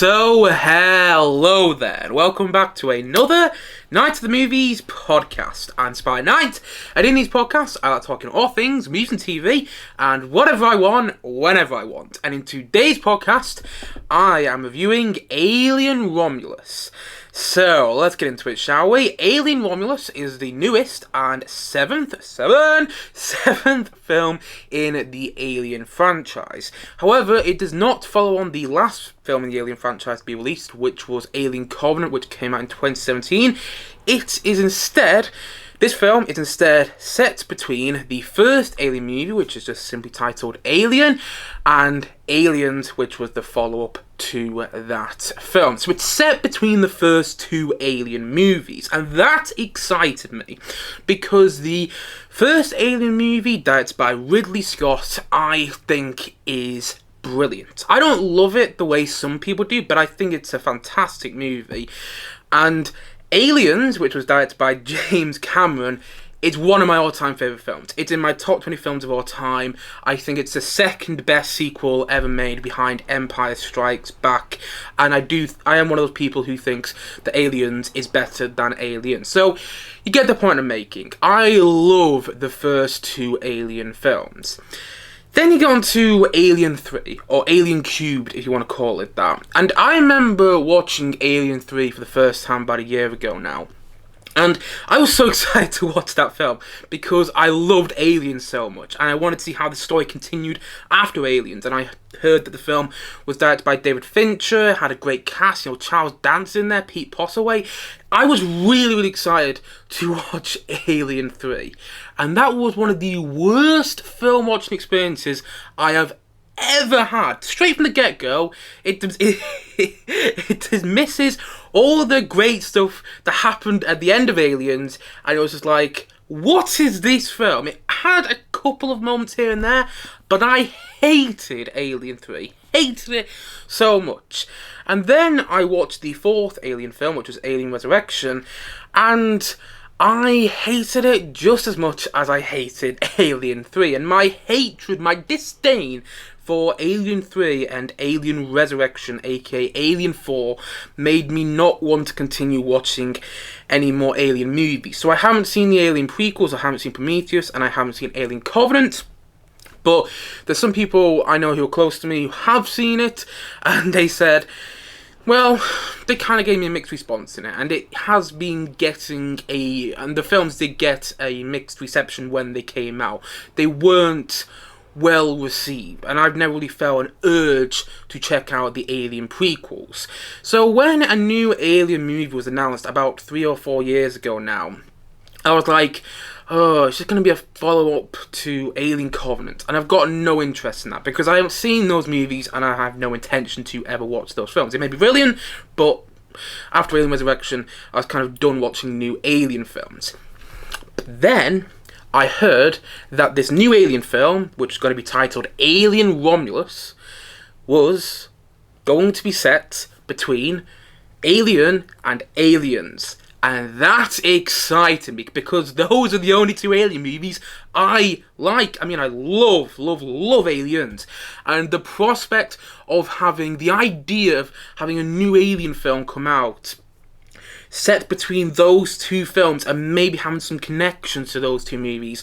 So, hello there, and welcome back to another Night of the Movies podcast. I'm Spy Night, and in these podcasts, I like talking all things movies and TV, and whatever I want, whenever I want. And in today's podcast, I am reviewing Alien Romulus. So, let's get into it, shall we? Alien Romulus is the newest and seventh film in the Alien franchise. However, it does not follow on the last film in the Alien franchise to be released, which was Alien Covenant, which came out in 2017. This film is instead set between the first Alien movie, which is just simply titled Alien, and Aliens, which was the follow-up to that film. So it's set between the first two Alien movies, and that excited me, because the first Alien movie, directed by Ridley Scott, I think is brilliant. I don't love it the way some people do, but I think it's a fantastic movie. And Aliens, which was directed by James Cameron, is one of my all-time favourite films. It's in my top 20 films of all time. I think it's the second best sequel ever made behind Empire Strikes Back. And I am one of those people who thinks that Aliens is better than Alien. So, you get the point I'm making. I love the first two Alien films. Then you get on to Alien 3, or Alien Cubed, if you want to call it that. And I remember watching Alien 3 for the first time about a year ago now. And I was so excited to watch that film because I loved Aliens so much, and I wanted to see how the story continued after Aliens. And I heard that the film was directed by David Fincher, had a great cast, Charles Dance in there, Pete Postlethwaite. I was really excited to watch Alien 3, and that was one of the worst film watching experiences I have ever had. Straight from the get-go, it misses all the great stuff that happened at the end of Aliens, and it was just like, what is this film? It had a couple of moments here and there, but I hated Alien 3. Hated it so much. And then I watched the fourth Alien film, which was Alien Resurrection, and I hated it just as much as I hated Alien 3. And my hatred, my disdain for Alien 3 and Alien Resurrection, aka Alien 4, made me not want to continue watching any more Alien movies. So I haven't seen the Alien prequels, I haven't seen Prometheus, and I haven't seen Alien Covenant. But there's some people I know who are close to me who have seen it, and they said, well, they kind of gave me a mixed response in it, and it has been and the films did get a mixed reception when they came out. They weren't well received, and I've never really felt an urge to check out the Alien prequels. So when a new Alien movie was announced about 3 or 4 years ago now, I was like, oh, it's just going to be a follow-up to Alien Covenant, and I've got no interest in that, because I haven't seen those movies, and I have no intention to ever watch those films. It may be brilliant, but after Alien Resurrection, I was kind of done watching new Alien films. But then I heard that this new Alien film, which is going to be titled Alien Romulus, was going to be set between Alien and Aliens. And that excited me, because those are the only two Alien movies I like. I mean, I love Aliens. And the prospect of the idea of having a new Alien film come out set between those two films and maybe having some connections to those two movies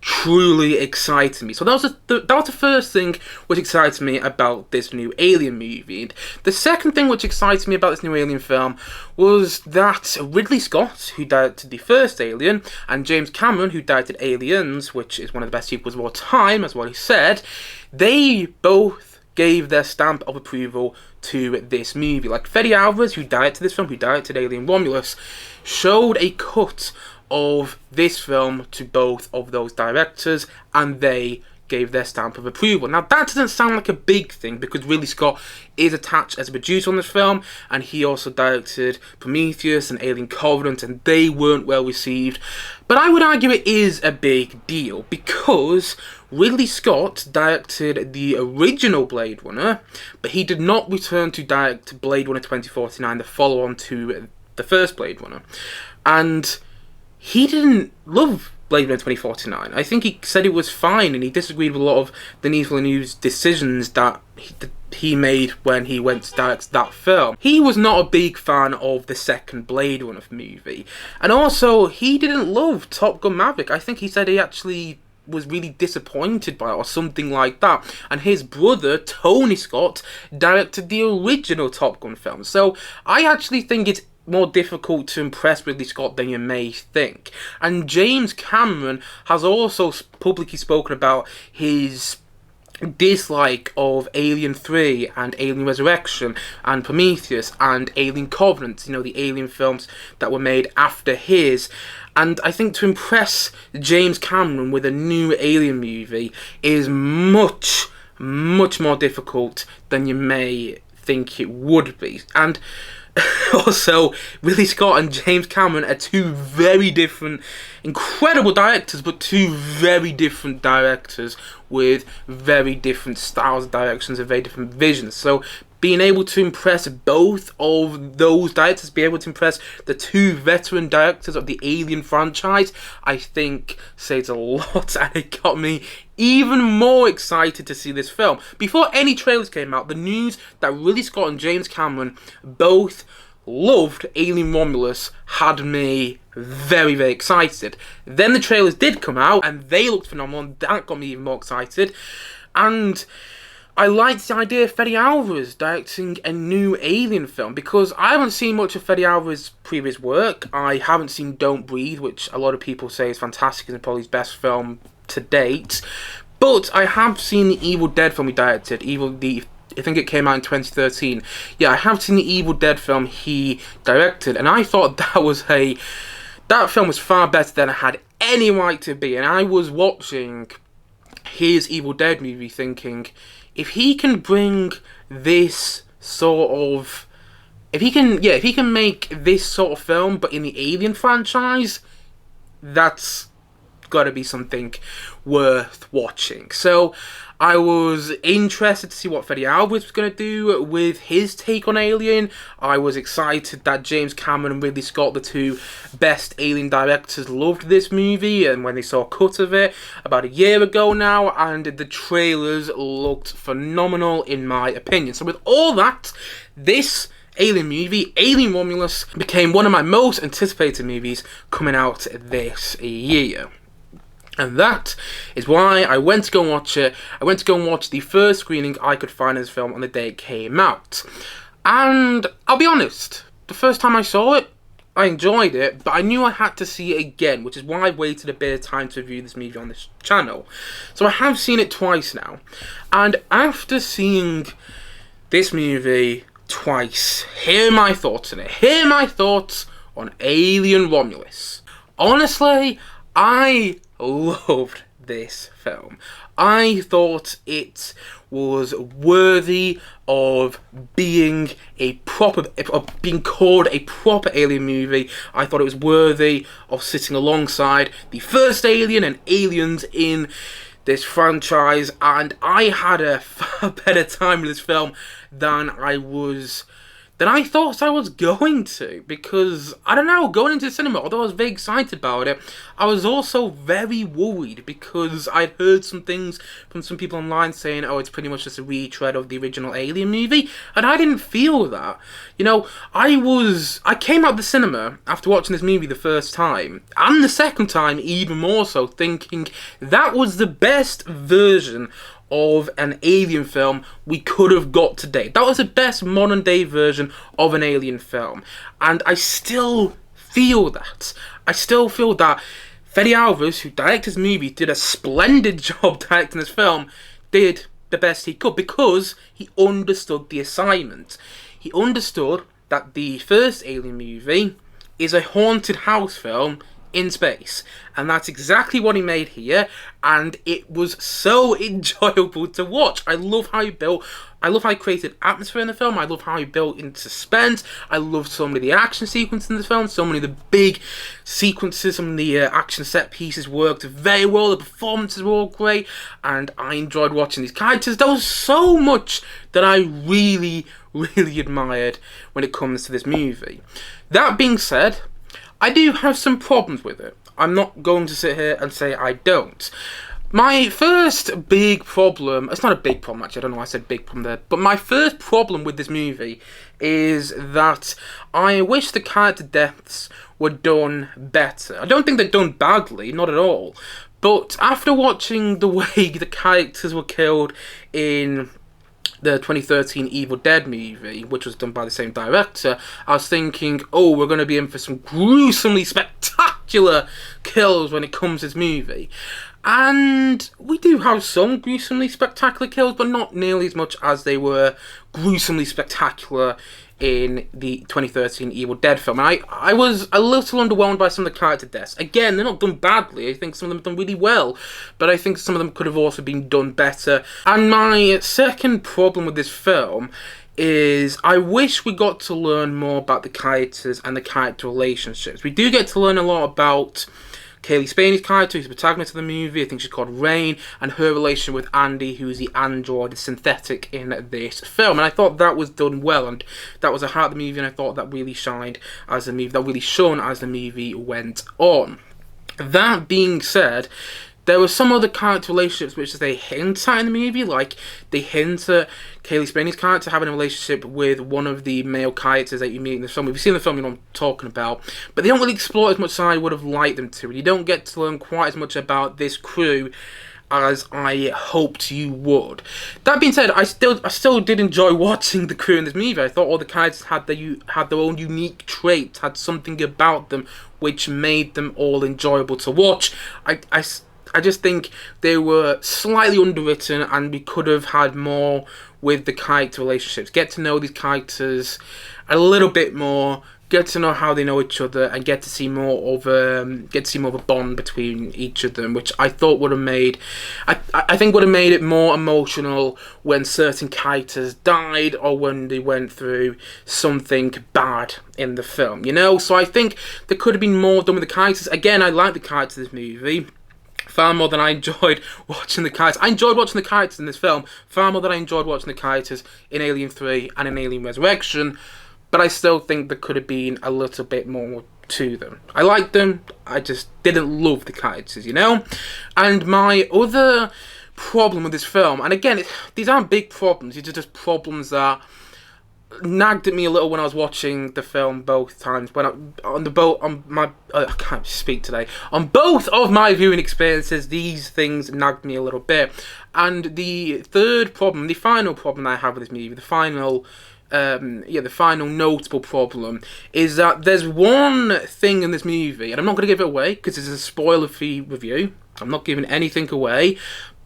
truly excited me. So that was the first thing which excited me about this new Alien movie. And the second thing which excited me about this new Alien film was that Ridley Scott, who directed the first Alien, and James Cameron, who directed Aliens, which is one of the best sequels of all time, as what he said, they both gave their stamp of approval to this movie. Like Fede Alvarez, who directed this film, who directed Alien Romulus, showed a cut of this film to both of those directors, and they gave their stamp of approval. Now, that doesn't sound like a big thing, because Ridley Scott is attached as a producer on this film, and he also directed Prometheus and Alien Covenant, and they weren't well received. But I would argue it is a big deal, because Ridley Scott directed the original Blade Runner, but he did not return to direct Blade Runner 2049, the follow-on to the first Blade Runner. And he didn't love Blade Runner 2049. I think he said it was fine, and he disagreed with a lot of Denis Villeneuve's decisions that he made when he went to direct that film. He was not a big fan of the second Blade Runner movie, and also he didn't love Top Gun Maverick. I think he said he actually was really disappointed by it or something like that, and his brother Tony Scott directed the original Top Gun film. So I actually think it's more difficult to impress Ridley Scott than you may think. And James Cameron has also publicly spoken about his dislike of Alien 3 and Alien Resurrection and Prometheus and Alien Covenant, you know, the Alien films that were made after his. And I think to impress James Cameron with a new Alien movie is much, much more difficult than you may think it would be. And also, Ridley Scott and James Cameron are two very different, incredible directors, but two very different directors with very different styles of directions and very different visions. So being able to impress both of those directors, be able to impress the two veteran directors of the Alien franchise, I think says a lot, and it got me even more excited to see this film. Before any trailers came out, the news that Ridley Scott and James Cameron both loved Alien Romulus had me very, very excited. Then the trailers did come out, and they looked phenomenal, and that got me even more excited. And I liked the idea of Fede Alvarez directing a new Alien film, because I haven't seen much of Fede Alvarez's previous work. I haven't seen Don't Breathe, which a lot of people say is fantastic and probably his best film to date. But I have seen the Evil Dead film he directed, I think it came out in 2013. Yeah, I have seen the Evil Dead film he directed, and I thought that film was far better than it had any right to be. And I was watching his Evil Dead movie thinking, if he can bring this sort of, if he can make this sort of film but in the Alien franchise, that's got to be something worth watching. So I was interested to see what Fede Alvarez was going to do with his take on Alien. I was excited that James Cameron and Ridley Scott, the two best Alien directors, loved this movie, and when they saw a cut of it about a year ago now, and the trailers looked phenomenal in my opinion. So with all that, this Alien movie, Alien Romulus, became one of my most anticipated movies coming out this year. And that is why I went to go and watch it. I went to go and watch the first screening I could find of this film on the day it came out. And I'll be honest, the first time I saw it, I enjoyed it, but I knew I had to see it again, which is why I waited a bit of time to review this movie on this channel. So I have seen it twice now. And after seeing this movie twice, here are my thoughts on it. Here are my thoughts on Alien Romulus. Honestly, I loved this film. I thought it was worthy of being being called a proper Alien movie. I thought it was worthy of sitting alongside the first Alien and Aliens in this franchise, and I had a far better time with this film than I thought I was going to, because, I don't know, going into the cinema, although I was very excited about it, I was also very worried, because I'd heard some things from some people online saying, oh, it's pretty much just a retread of the original Alien movie, and I didn't feel that. You know, I came out of the cinema after watching this movie the first time, and the second time even more so, thinking that was the best version of an Alien film we could have got today. That was the best modern day version of an Alien film. And I still feel that. I still feel that Fede Alvarez, who directed this movie, did a splendid job directing this film, did the best he could, because he understood the assignment. He understood that the first Alien movie is a haunted house film in space, and that's exactly what he made here, and it was so enjoyable to watch. I love how he created atmosphere in the film. I love how he built in suspense. I love so many of the action sequences in the film, so many of the big sequences, some of the action set pieces worked very well. The performances were all great, and I enjoyed watching these characters. There was so much that I really, really admired when it comes to this movie. That being said, I do have some problems with it. I'm not going to sit here and say I don't. My first big problem, it's not a big problem actually, I don't know why I said big problem there, but my first problem with this movie is that I wish the character deaths were done better. I don't think they're done badly, not at all, but after watching the way the characters were killed in the 2013 Evil Dead movie, which was done by the same director, I was thinking, oh, we're going to be in for some gruesomely spectacular kills when it comes to this movie. And we do have some gruesomely spectacular kills, but not nearly as much as they were gruesomely spectacular in the 2013 Evil Dead film. And I was a little underwhelmed by some of the character deaths. Again, they're not done badly. I think some of them have done really well, but I think some of them could have also been done better. And my second problem with this film is I wish we got to learn more about the characters and the character relationships. We do get to learn a lot about Kaylee Spaney's character, who's the protagonist of the movie. I think she's called Rain, and her relation with Andy, who's the android, the synthetic in this film. And I thought that was done well, and that was a heart of the movie, and I thought that really shined as the movie, that really shone as the movie went on. That being said, there were some other character relationships which they hint at in the movie, like they hint at Kaylee Spaney's character having a relationship with one of the male characters that you meet in the film. If you've seen the film, you know what I'm talking about. But they don't really explore as much as I would have liked them to. You don't get to learn quite as much about this crew as I hoped you would. That being said, I still did enjoy watching the crew in this movie. I thought all the characters had their own unique traits, had something about them which made them all enjoyable to watch. I just think they were slightly underwritten, and we could have had more with the character relationships. Get to know these characters a little bit more, get to know how they know each other, and get to see more of a bond between each of them, which I thought would have made, I think would have made it more emotional when certain characters died or when they went through something bad in the film, you know? So I think there could have been more done with the characters. Again, I like the characters of this movie far more than I enjoyed watching the characters. I enjoyed watching the characters in this film far more than I enjoyed watching the characters in Alien 3 and in Alien Resurrection, but I still think there could have been a little bit more to them. I liked them, I just didn't love the characters, you know? And my other problem with this film, and again, these aren't big problems, these are just problems that nagged at me a little when I was watching the film both times. I can't speak today. On both of my viewing experiences, these things nagged me a little bit. And the third problem, the final problem I have with this movie, the final notable problem, is that there's one thing in this movie, and I'm not going to give it away because it's a spoiler-free review. I'm not giving anything away,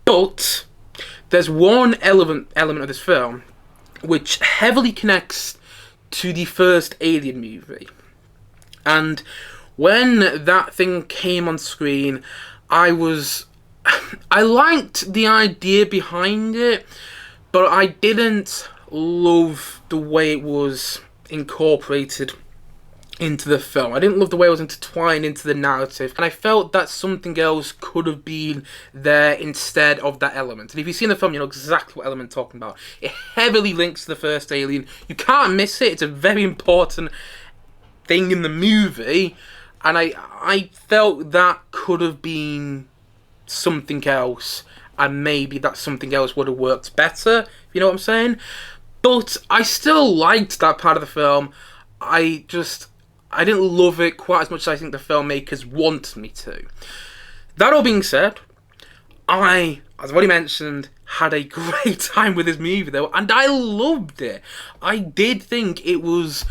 but there's one element of this film which heavily connects to the first Alien movie. And when that thing came on screen, I liked the idea behind it, but I didn't love the way it was incorporated into the film. I didn't love the way it was intertwined into the narrative, and I felt that something else could have been there instead of that element. And if you've seen the film, you know exactly what element I'm talking about. It heavily links to the first Alien. You can't miss it. It's a very important thing in the movie, and I felt that could have been something else, and maybe that something else would have worked better, if you know what I'm saying. But I still liked that part of the film. I didn't love it quite as much as I think the filmmakers wanted me to. That all being said, as I've already mentioned, had a great time with this movie though, and I loved it. I did think it was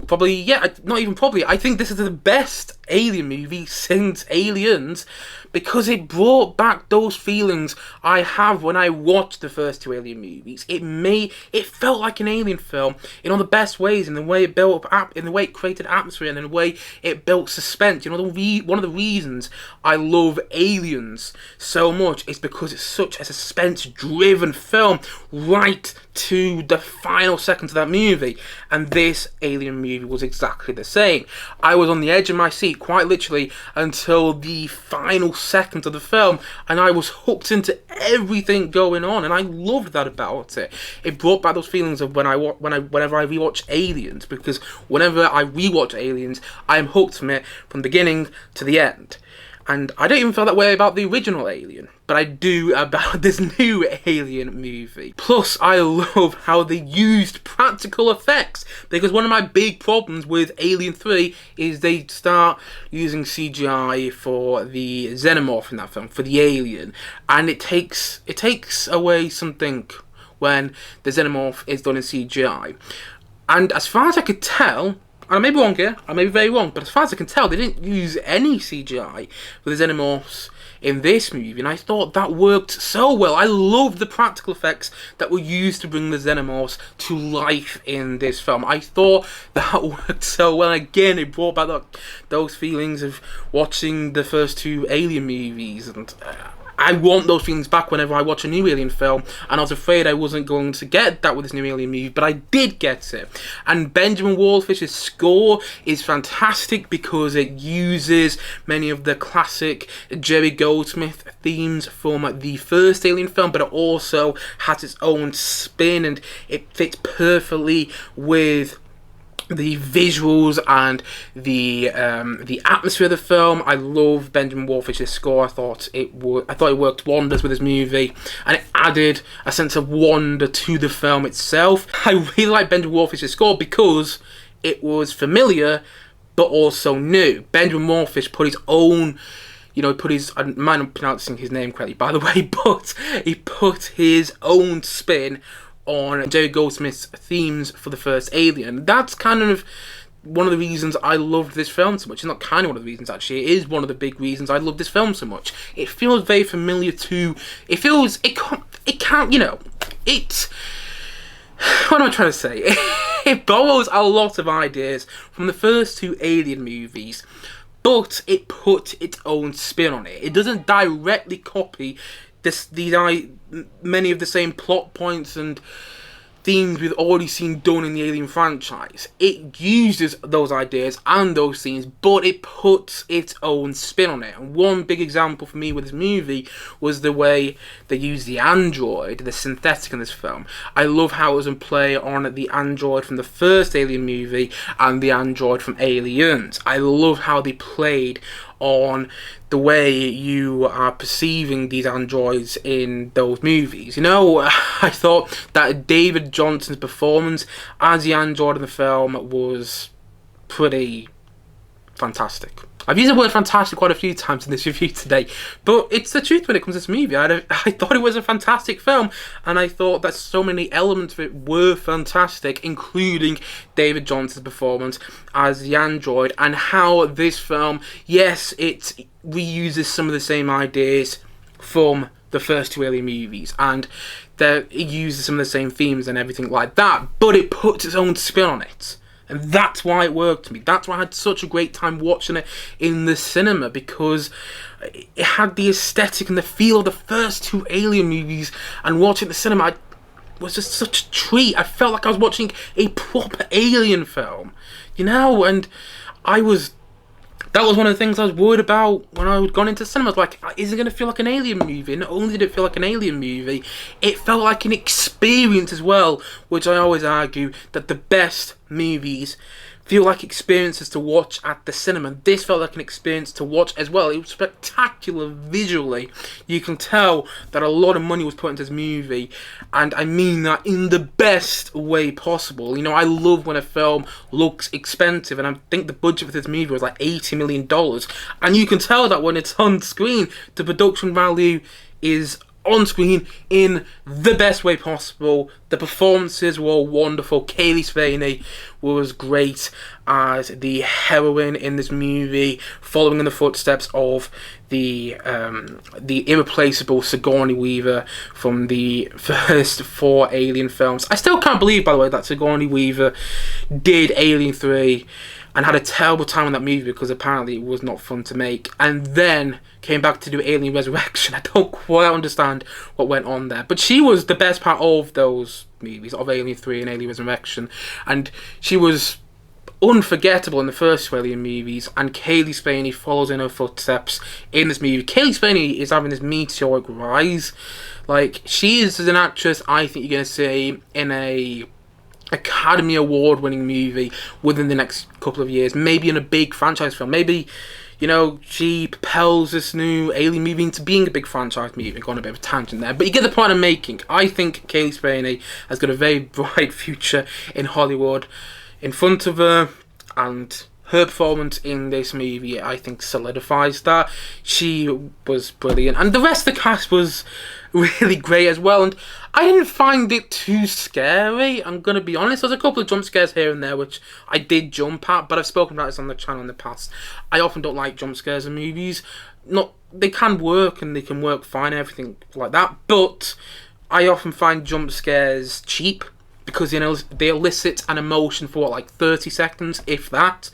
I think this is the best Alien movie since Aliens, because it brought back those feelings I have when I watched the first two Alien movies. It felt like an Alien film in all the best ways, in the way it built up, in the way it created atmosphere, and in the way it built suspense. You know, one of the reasons I love Aliens so much is because it's such a suspense-driven film right to the final seconds of that movie, and this Alien movie was exactly the same. I was on the edge of my seat, quite literally, until the final seconds of the film, and I was hooked into everything going on, and I loved that about it. It brought back those feelings of whenever I rewatch Aliens, because whenever I rewatch Aliens, I am hooked from it from beginning to the end. And I don't even feel that way about the original Alien, but I do about this new Alien movie. Plus, I love how they used practical effects, because one of my big problems with Alien 3 is they start using CGI for the xenomorph in that film, for the alien, and it takes away something when the xenomorph is done in CGI. And as far as I could tell, and I may be wrong here, I may be very wrong, but as far as I can tell, they didn't use any CGI for the xenomorphs in this movie, and I thought that worked so well. I loved the practical effects that were used to bring the xenomorphs to life in this film. I thought that worked so well. Again, it brought back those feelings of watching the first two Alien movies, and I want those feelings back whenever I watch a new Alien film, and I was afraid I wasn't going to get that with this new Alien movie, but I did get it. And Benjamin Wallfish's score is fantastic because it uses many of the classic Jerry Goldsmith themes from the first Alien film, but it also has its own spin, and it fits perfectly with the visuals and the atmosphere of the film. I love Benjamin Wallfish's score. I thought it worked wonders with this movie, and it added a sense of wonder to the film itself. I really like Benjamin Wallfish's score because it was familiar but also new. Benjamin Wallfish put his own, I might not be pronouncing his name correctly, by the way, but he put his own spin on Jerry Goldsmith's themes for the first Alien. That's kind of one of the reasons I loved this film so much. It's not kind of one of the reasons, actually. It is one of the big reasons I love this film so much. It feels very familiar to... What am I trying to say? It borrows a lot of ideas from the first two Alien movies, but it put its own spin on it. It doesn't directly copy many of the same plot points and themes we've already seen done in the Alien franchise. It uses those ideas and those themes, but it puts its own spin on it. And one big example for me with this movie was the way they used the android, the synthetic in this film. I love how it was in play on the android from the first Alien movie and the android from Aliens. I love how they played on the way you are perceiving these androids in those movies. I thought that David Johnson's performance as the android in the film was pretty fantastic. I've used the word fantastic quite a few times in this review today, but it's the truth when it comes to this movie. I thought it was a fantastic film, and I thought that so many elements of it were fantastic, including David Johnson's performance as the android, and how this film, yes, it reuses some of the same ideas from the first two Alien movies, and that it uses some of the same themes and everything like that, but it puts its own spin on it. And that's why it worked to me. That's why I had such a great time watching it in the cinema, because it had the aesthetic and the feel of the first two Alien movies, and watching it in the cinema was just such a treat. I felt like I was watching a proper Alien film, and that was one of the things I was worried about when I had gone into cinema. I was like, is it going to feel like an Alien movie? And not only did it feel like an Alien movie, it felt like an experience as well, which I always argue that the best movies feel like experiences to watch at the cinema. This felt like an experience to watch as well. It was spectacular visually. You can tell that a lot of money was put into this movie, and I mean that in the best way possible. I love when a film looks expensive, and I think the budget for this movie was like $80 million, and you can tell that when it's on screen, the production value is on screen in the best way possible. The performances were wonderful. Kaylee Spaney was great as the heroine in this movie, following in the footsteps of the irreplaceable Sigourney Weaver from the first four Alien films. I still can't believe, by the way, that Sigourney Weaver did Alien 3 and had a terrible time in that movie because apparently it was not fun to make, and then came back to do Alien Resurrection. I don't quite understand what went on there, but she was the best part of those movies, of Alien 3 and Alien Resurrection, and she was unforgettable in the first two Alien movies, and Kaylee Spaney follows in her footsteps in this movie. Kaylee Spaney is having this meteoric rise. Like, she is an actress I think you're going to see in a Academy Award winning movie within the next couple of years, maybe in a big franchise film, maybe You know, she propels this new Alien movie into being a big franchise movie. Going on a bit of a tangent there, but you get the point I'm making. I think Kaylee Spaeny has got a very bright future in Hollywood in front of her, and her performance in this movie, I think, solidifies that. She was brilliant, and the rest of the cast was really great as well. And I didn't find it too scary, I'm gonna be honest. There's a couple of jump scares here and there which I did jump at, but I've spoken about this on the channel in the past. I often don't like jump scares in movies. They can work and they can work fine, everything like that, but I often find jump scares cheap, because, you know, they elicit an emotion for, what, like 30 seconds, if that,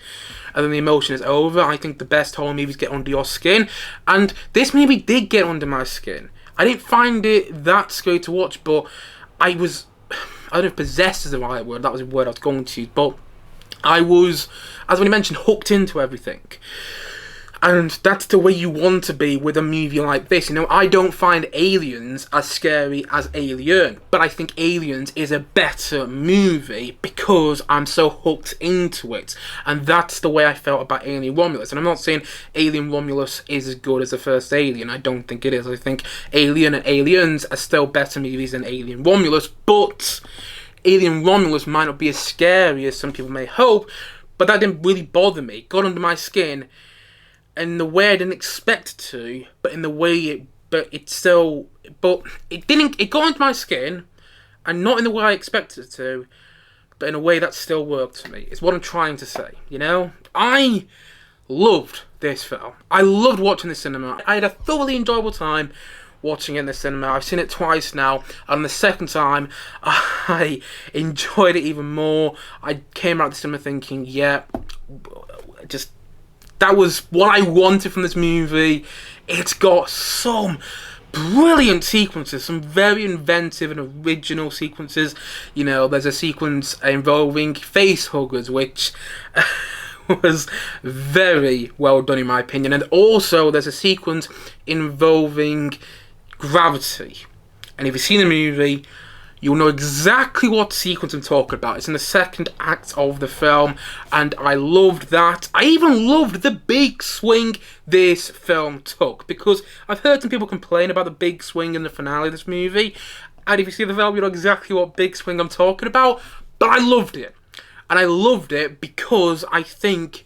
and then the emotion is over. I think the best horror movies get under your skin, and this movie did get under my skin. I didn't find it that scary to watch, but I don't know if possessed is the right word, that was a word I was going to use, but I was, as when you mentioned, hooked into everything. And that's the way you want to be with a movie like this. You know, I don't find Aliens as scary as Alien, but I think Aliens is a better movie because I'm so hooked into it. And that's the way I felt about Alien Romulus. And I'm not saying Alien Romulus is as good as the first Alien. I don't think it is. I think Alien and Aliens are still better movies than Alien Romulus, but Alien Romulus might not be as scary as some people may hope, but that didn't really bother me. It got under my skin in the way I didn't expect it to, but in the way it got into my skin, and not in the way I expected it to, but in a way that still worked for me. It's what I'm trying to say, you know? I loved this film. I loved watching the cinema. I had a thoroughly enjoyable time watching it in the cinema. I've seen it twice now, and the second time, I enjoyed it even more. I came out of the cinema thinking, yeah, that was what I wanted from this movie. It's got some brilliant sequences, some very inventive and original sequences. You know, there's a sequence involving face huggers, which was very well done in my opinion. And also there's a sequence involving gravity. And if you've seen the movie, you'll know exactly what sequence I'm talking about. It's in the second act of the film, and I loved that. I even loved the big swing this film took, because I've heard some people complain about the big swing in the finale of this movie, and if you see the film, you know exactly what big swing I'm talking about, but I loved it. And I loved it because I think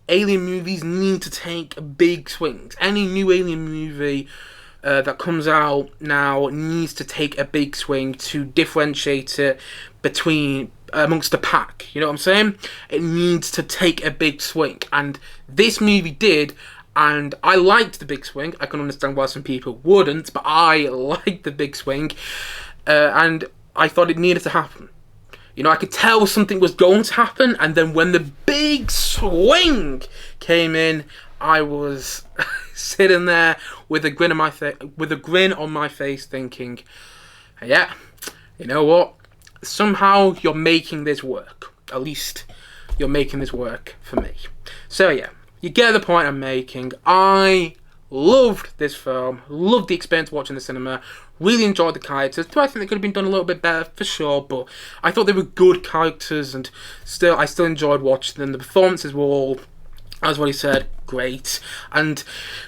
Alien movies need to take big swings. Any new Alien movie that comes out now needs to take a big swing to differentiate it amongst the pack. You know what I'm saying? It needs to take a big swing, and this movie did. And I liked the big swing. I can understand why some people wouldn't, but I liked the big swing, and I thought it needed to happen. You know, I could tell something was going to happen, and then when the big swing came in, I was sitting there with a grin on my face, thinking, "Yeah, you know what? Somehow you're making this work. At least you're making this work for me." So yeah, you get the point I'm making. I loved this film, loved the experience watching the cinema, really enjoyed the characters. Do I think they could have been done a little bit better? For sure, but I thought they were good characters, and I still enjoyed watching them. The performances were all, as what he said, great. And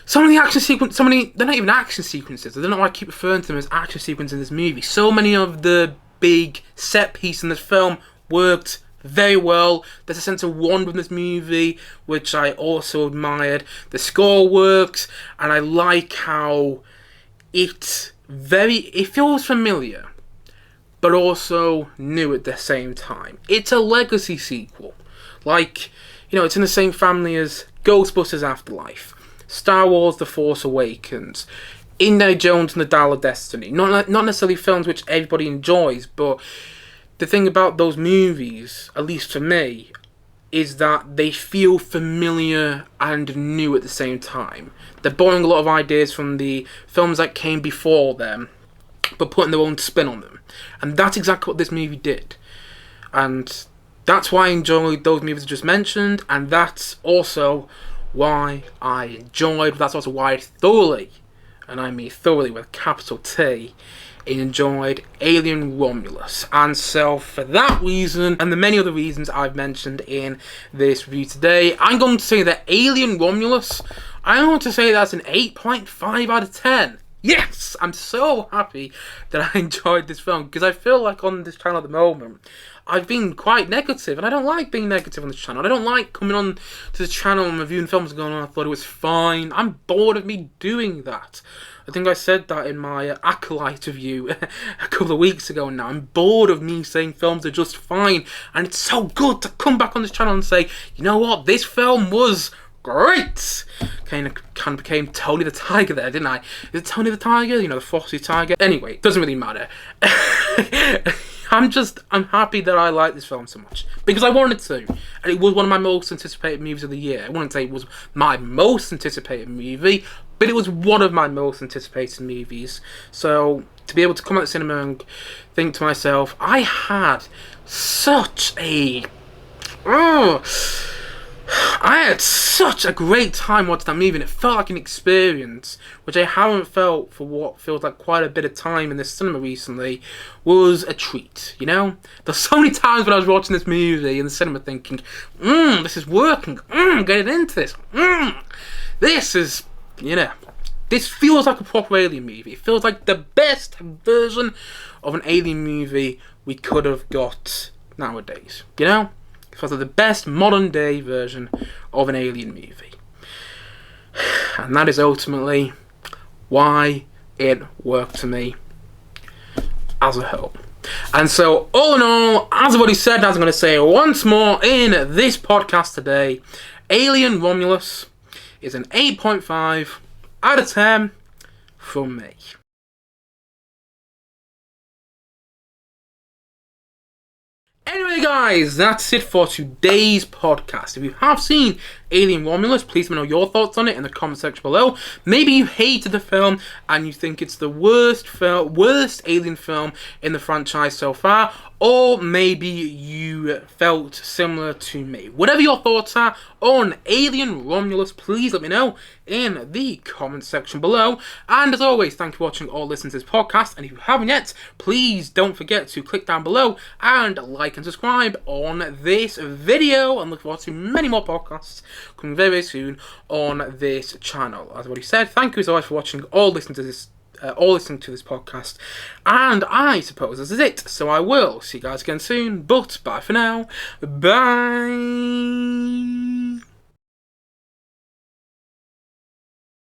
some of the action sequences, they're not even action sequences. I don't know why I keep referring to them as action sequences in this movie. So many of the big set pieces in this film worked very well. There's a sense of wonder in this movie, which I also admired. The score works, and I like how it feels familiar, but also new at the same time. It's a legacy sequel. Like, you know, it's in the same family as Ghostbusters Afterlife, Star Wars The Force Awakens, Indiana Jones and the Dial of Destiny. Not necessarily films which everybody enjoys, but the thing about those movies, at least for me, is that they feel familiar and new at the same time. They're borrowing a lot of ideas from the films that came before them, but putting their own spin on them. And that's exactly what this movie did. And that's why I enjoyed those movies I just mentioned, and that's also why I thoroughly, and I mean thoroughly with a capital T, enjoyed Alien Romulus. And so for that reason, and the many other reasons I've mentioned in this review today, I'm going to say that Alien Romulus, I want to say that's an 8.5 out of 10. Yes! I'm so happy that I enjoyed this film, because I feel like on this channel at the moment, I've been quite negative, and I don't like being negative on this channel. I don't like coming on to the channel and reviewing films and going, oh, I thought it was fine. I'm bored of me doing that. I think I said that in my Acolyte review a couple of weeks ago now. I'm bored of me saying films are just fine, and it's so good to come back on this channel and say, you know what, this film was great! Kind of became Tony the Tiger there, didn't I? Is it Tony the Tiger? You know, the Foxy Tiger? Anyway, it doesn't really matter. I'm happy that I like this film so much. Because I wanted to. And it was one of my most anticipated movies of the year. I wouldn't say it was my most anticipated movie, but it was one of my most anticipated movies. So, to be able to come out of the cinema and think to myself, I had such a great time watching that movie, and it felt like an experience which I haven't felt for what feels like quite a bit of time in the cinema recently. Was a treat, you know? There's so many times when I was watching this movie in the cinema thinking, this is working, getting into this, this is, you know, this feels like a proper Alien movie. It feels like the best version of an Alien movie we could have got nowadays, you know? It feels like the best modern day version of an Alien movie. And that is ultimately why it worked for me as a whole. And so, all in all, as I've already said, as I'm going to say once more in this podcast today, Alien Romulus is an 8.5 out of 10 from me. Anyway guys, that's it for today's podcast. If you have seen Alien Romulus, please let me know your thoughts on it in the comment section below. Maybe you hated the film and you think it's the worst Alien film in the franchise so far, or maybe you felt similar to me. Whatever your thoughts are on Alien Romulus, please let me know in the comment section below. And as always, thank you for watching or listening to this podcast. And if you haven't yet, please don't forget to click down below and like and subscribe on this video. And look forward to many more podcasts coming very, very soon on this channel. As I've already said, thank you so much for watching or listening to this podcast, and I suppose this is it, so I will see you guys again soon, but bye for now, bye.